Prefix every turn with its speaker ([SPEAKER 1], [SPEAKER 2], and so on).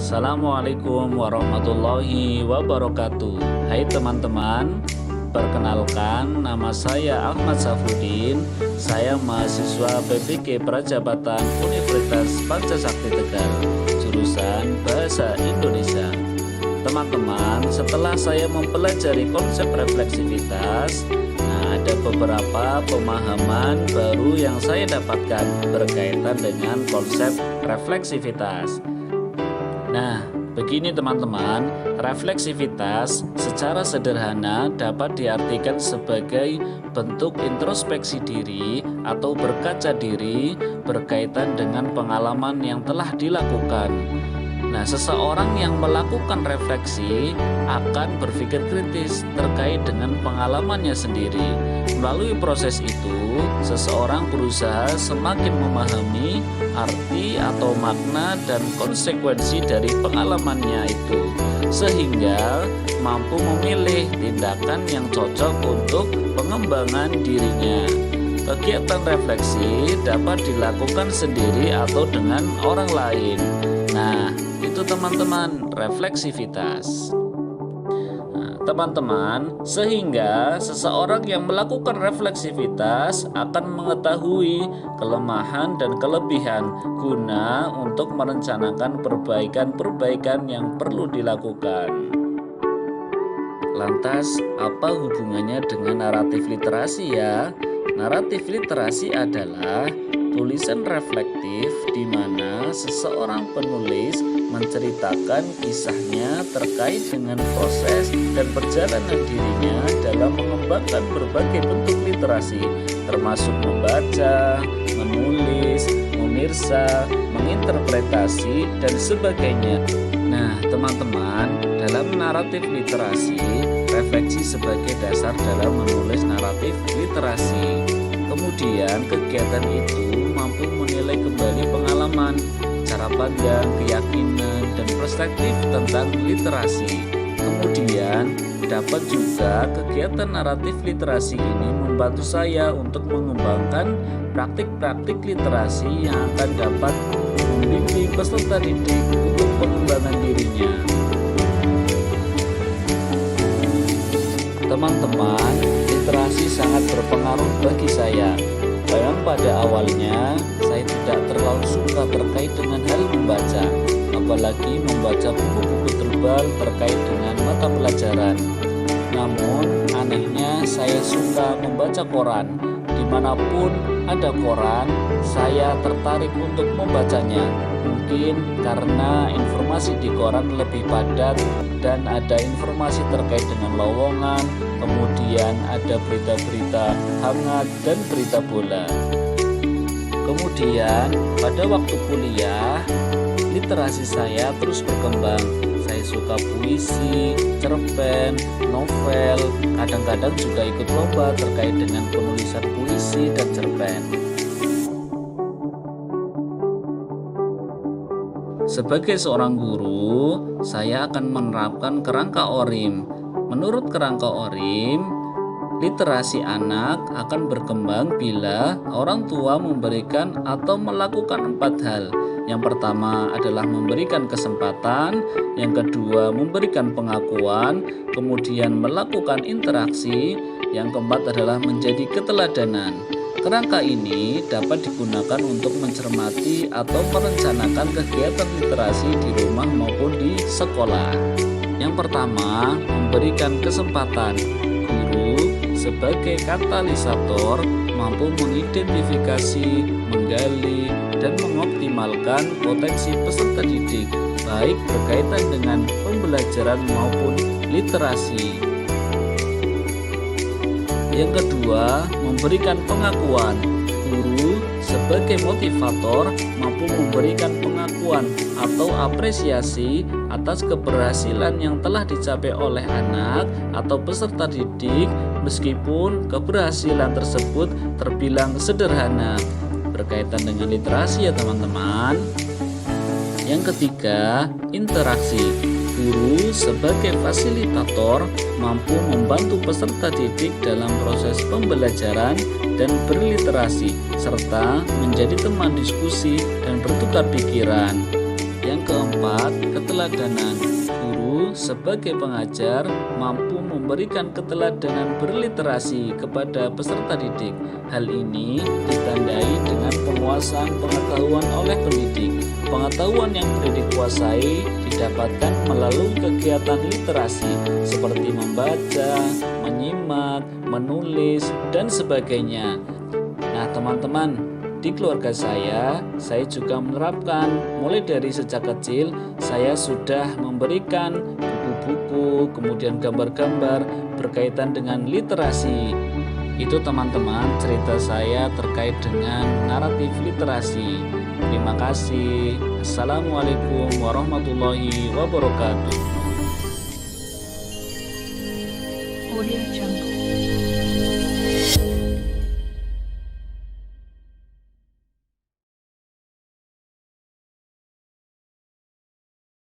[SPEAKER 1] Assalamualaikum warahmatullahi wabarakatuh. Hai teman-teman, perkenalkan nama saya Ahmad Safruddin. Saya mahasiswa PPG Prajabatan Universitas Pancasakti Tegal, jurusan Bahasa Indonesia. Teman-teman, setelah saya mempelajari konsep refleksivitas, ada beberapa pemahaman baru yang saya dapatkan berkaitan dengan konsep refleksivitas. Nah, begini teman-teman, refleksivitas secara sederhana dapat diartikan sebagai bentuk introspeksi diri atau berkaca diri berkaitan dengan pengalaman yang telah dilakukan. Nah, seseorang yang melakukan refleksi akan berpikir kritis terkait dengan pengalamannya sendiri. Melalui proses itu, seseorang berusaha semakin memahami arti atau makna dan konsekuensi dari pengalamannya itu, sehingga mampu memilih tindakan yang cocok untuk pengembangan dirinya. Kegiatan refleksi dapat dilakukan sendiri atau dengan orang lain. Nah, itu teman-teman refleksivitas. Teman-teman, sehingga seseorang yang melakukan refleksivitas akan mengetahui kelemahan dan kelebihan guna untuk merencanakan perbaikan-perbaikan yang perlu dilakukan. Lantas, apa hubungannya dengan naratif literasi ya? Naratif literasi adalah tulisan reflektif di mana seseorang penulis menceritakan kisahnya terkait dengan proses dan perjalanan dirinya dalam mengembangkan berbagai bentuk literasi, termasuk membaca, menulis, memirsa, menginterpretasi, dan sebagainya. Nah, teman-teman, dalam naratif literasi, refleksi sebagai dasar dalam menulis naratif literasi. Kemudian kegiatan itu mampu menilai kembali pengalaman, cara pandang, keyakinan, dan perspektif tentang literasi. Kemudian dapat juga kegiatan naratif literasi ini membantu saya untuk mengembangkan praktik-praktik literasi yang akan dapat membimbing peserta didik untuk pengembangan dirinya. Teman-teman, literasi sangat berpengaruh bagi saya. Memang pada awalnya saya tidak terlalu suka terkait dengan hal membaca, apalagi membaca buku-buku tebal terkait dengan mata pelajaran. Namun anehnya saya suka membaca koran. Dimanapun ada koran, saya tertarik untuk membacanya. Mungkin karena informasi di koran lebih padat dan ada informasi terkait dengan lowongan, kemudian ada berita-berita hangat dan berita bola. Kemudian pada waktu kuliah, literasi saya terus berkembang. Saya suka puisi, cerpen, novel, kadang-kadang juga ikut lomba terkait dengan penulisan puisi dan cerpen. Sebagai seorang guru, saya akan menerapkan kerangka ORIM. Menurut kerangka ORIM, literasi anak akan berkembang bila orang tua memberikan atau melakukan 4 hal. Yang pertama adalah memberikan kesempatan, yang kedua memberikan pengakuan, kemudian melakukan interaksi, yang keempat adalah menjadi keteladanan. Kerangka ini dapat digunakan untuk mencermati atau merencanakan kegiatan literasi di rumah maupun di sekolah. Yang pertama, memberikan kesempatan. Guru sebagai katalisator mampu mengidentifikasi, menggali, dan mengoptimalkan potensi peserta didik, baik berkaitan dengan pembelajaran maupun literasi. Yang kedua, memberikan pengakuan. Guru sebagai motivator mampu memberikan pengakuan atau apresiasi atas keberhasilan yang telah dicapai oleh anak atau peserta didik, meskipun keberhasilan tersebut terbilang sederhana. Berkaitan dengan literasi ya teman-teman. Yang ketiga, interaksi. Guru sebagai fasilitator mampu membantu peserta didik dalam proses pembelajaran dan berliterasi, serta menjadi teman diskusi dan bertukar pikiran. Yang keempat, keempat, keteladanan. Guru sebagai pengajar mampu memberikan keteladanan berliterasi kepada peserta didik. Hal ini ditandai dengan penguasaan pengetahuan oleh pendidik. Pengetahuan yang pendidik kuasai didapatkan melalui kegiatan literasi seperti membaca, menyimak, menulis, dan sebagainya. Nah, teman-teman, di keluarga saya juga menerapkan mulai dari sejak kecil saya sudah memberikan buku-buku, kemudian gambar-gambar berkaitan dengan literasi. Itu teman-teman cerita saya terkait dengan naratif literasi. Terima kasih. Assalamualaikum warahmatullahi wabarakatuh.
[SPEAKER 2] Audio Jungle.